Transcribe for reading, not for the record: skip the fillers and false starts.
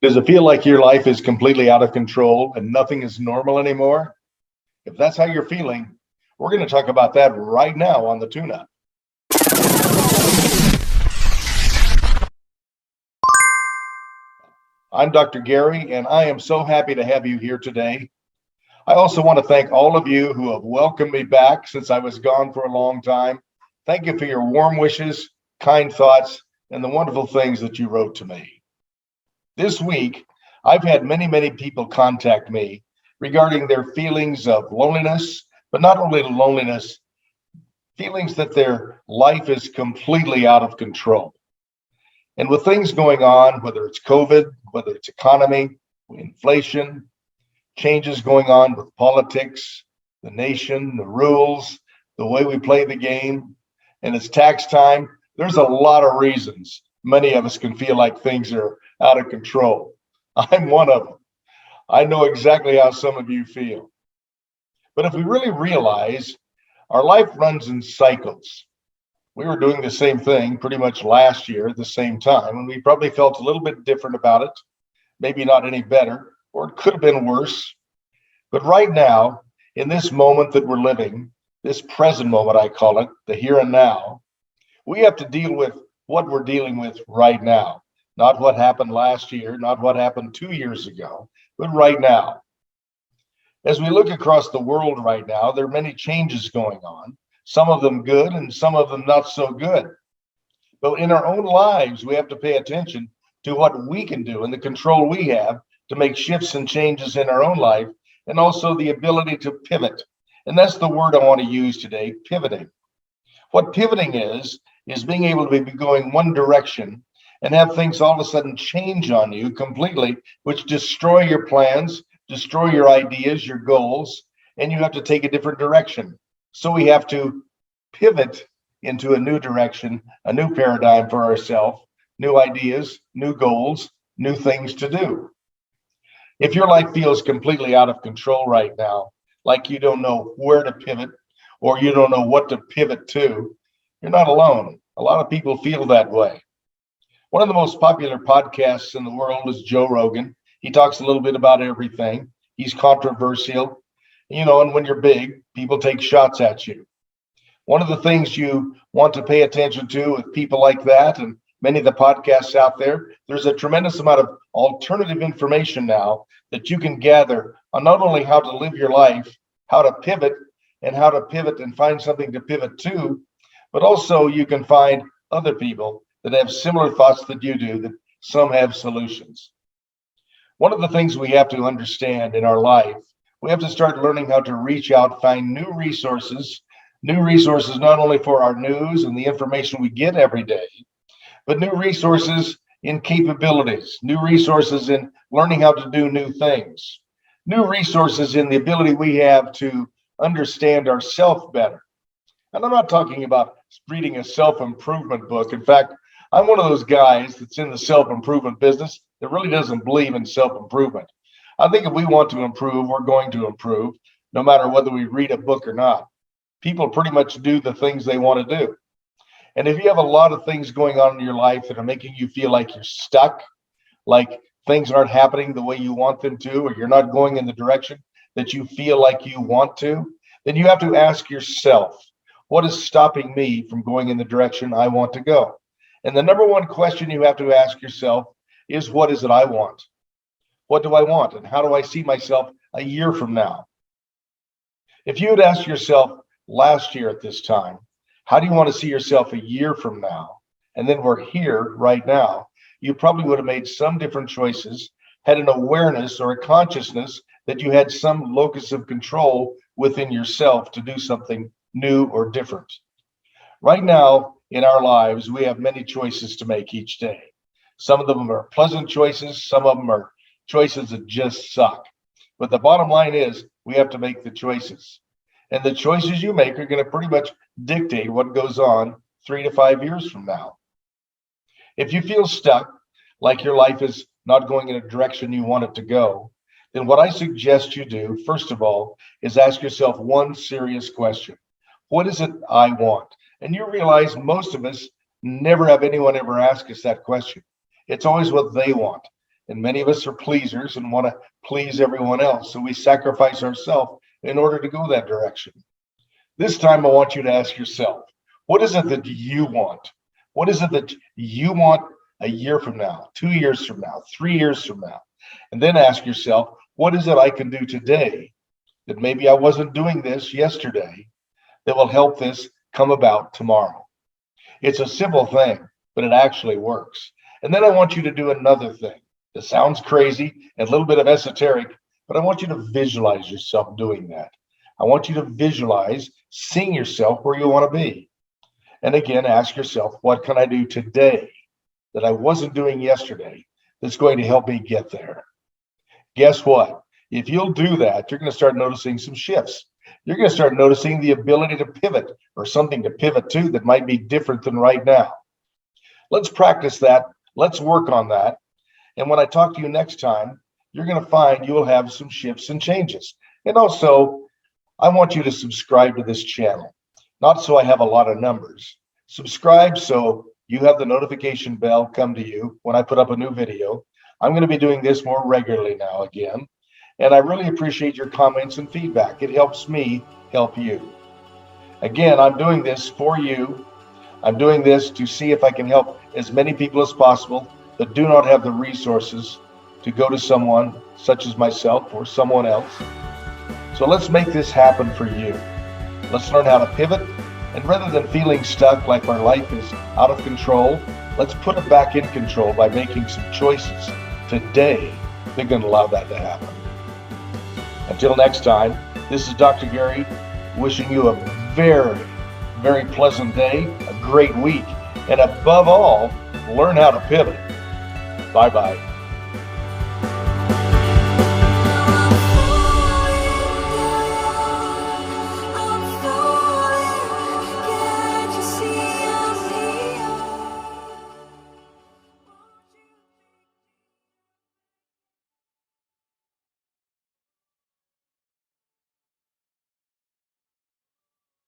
Does it feel like your life is completely out of control and nothing is normal anymore? If that's how you're feeling, we're going to talk about that right now on the Tune Up. I'm Dr. Gary, and I am so happy to have you here today. I also want to thank all of you who have welcomed me back since I was gone for a long time. Thank you for your warm wishes, kind thoughts, and the wonderful things that you wrote to me. This week, I've had many people contact me regarding their feelings of loneliness, but not only loneliness, feelings that their life is completely out of control. And with things going on, whether it's COVID, whether it's economy, inflation, changes going on with politics, the nation, the rules, the way we play the game, and it's tax time, there's a lot of reasons many of us can feel like things are out of control. I'm one of them. I know exactly how some of you feel. But if we really realize our life runs in cycles, we were doing the same thing pretty much last year at the same time, and we probably felt a little bit different about it, maybe not any better, or it could have been worse. But right now, in this moment that we're living, this present moment, I call it, the here and now, we have to deal with what we're dealing with right now, not what happened last year, not what happened 2 years ago, but right now. As we look across the world right now, there are many changes going on, some of them good and some of them not so good. But in our own lives, we have to pay attention to what we can do and the control we have to make shifts and changes in our own life, and also the ability to pivot. And that's the word I want to use today, pivoting. What pivoting is being able to be going one direction and have things all of a sudden change on you completely, which destroy your plans, destroy your ideas, your goals, and you have to take a different direction. So we have to pivot into a new direction, a new paradigm for ourselves, new ideas, new goals, new things to do. If your life feels completely out of control right now, like you don't know where to pivot or you don't know what to pivot to, you're not alone. A lot of people feel that way. One of the most popular podcasts in the world is Joe Rogan. He talks a little bit about everything. He's controversial, and when you're big, people take shots at you. One of the things you want to pay attention to with people like that, and many of the podcasts out there, there's a tremendous amount of alternative information now that you can gather on not only how to live your life, how to pivot, and how to pivot and find something to pivot to, but also you can find other people that have similar thoughts that you do, that some have solutions. One of the things we have to understand in our life, we have to start learning how to reach out, find new resources not only for our news and the information we get every day, but new resources in capabilities, new resources in learning how to do new things, new resources in the ability we have to understand ourselves better. And I'm not talking about reading a self-improvement book. In fact, I'm one of those guys that's in the self-improvement business that really doesn't believe in self-improvement. I think if we want to improve, we're going to improve, no matter whether we read a book or not. People pretty much do the things they want to do. And if you have a lot of things going on in your life that are making you feel like you're stuck, like things aren't happening the way you want them to, or you're not going in the direction that you feel like you want to, then you have to ask yourself, what is stopping me from going in the direction I want to go? And the number one question you have to ask yourself is, what is it I want? What do I want? And how do I see myself a year from now? If you had asked yourself last year at this time, how do you want to see yourself a year from now? And then we're here right now, you probably would have made some different choices, had an awareness or a consciousness that you had some locus of control within yourself to do something new or different. Right now in our lives, we have many choices to make each day. Some of them are pleasant choices, some of them are choices that just suck. But the bottom line is we have to make the choices. And the choices you make are going to pretty much dictate what goes on 3 to 5 years from now. If you feel stuck, like your life is not going in a direction you want it to go, then what I suggest you do, first of all, is ask yourself one serious question. What is it I want? And you realize most of us never have anyone ever ask us that question. It's always what they want. And many of us are pleasers and want to please everyone else. So we sacrifice ourselves in order to go that direction. This time, I want you to ask yourself, what is it that you want? What is it that you want a year from now, 2 years from now, 3 years from now? And then ask yourself, what is it I can do today that maybe I wasn't doing this yesterday that will help this come about tomorrow? It's a simple thing, but it actually works. And then I want you to do another thing. It sounds crazy and a little bit of esoteric, but I want you to visualize yourself doing that. I want you to visualize seeing yourself where you want to be. And again, ask yourself, what can I do today that I wasn't doing yesterday that's going to help me get there? Guess what? If you'll do that, you're going to start noticing some shifts. You're going to start noticing the ability to pivot or something to pivot to that might be different than right now. Let's practice that. Let's work on that. And when I talk to you next time, you're going to find you will have some shifts and changes. And also, I want you to subscribe to this channel, not so I have a lot of numbers. Subscribe so you have the notification bell come to you when I put up a new video. I'm going to be doing this more regularly now again. And I really appreciate your comments and feedback. It helps me help you. Again, I'm doing this for you. I'm doing this to see if I can help as many people as possible that do not have the resources to go to someone such as myself or someone else. So let's make this happen for you. Let's learn how to pivot. And rather than feeling stuck like our life is out of control, let's put it back in control by making some choices today that are going to allow that to happen. Until next time, this is Dr. Gary wishing you a very, very pleasant day, a great week, and above all, learn how to pivot. Bye-bye.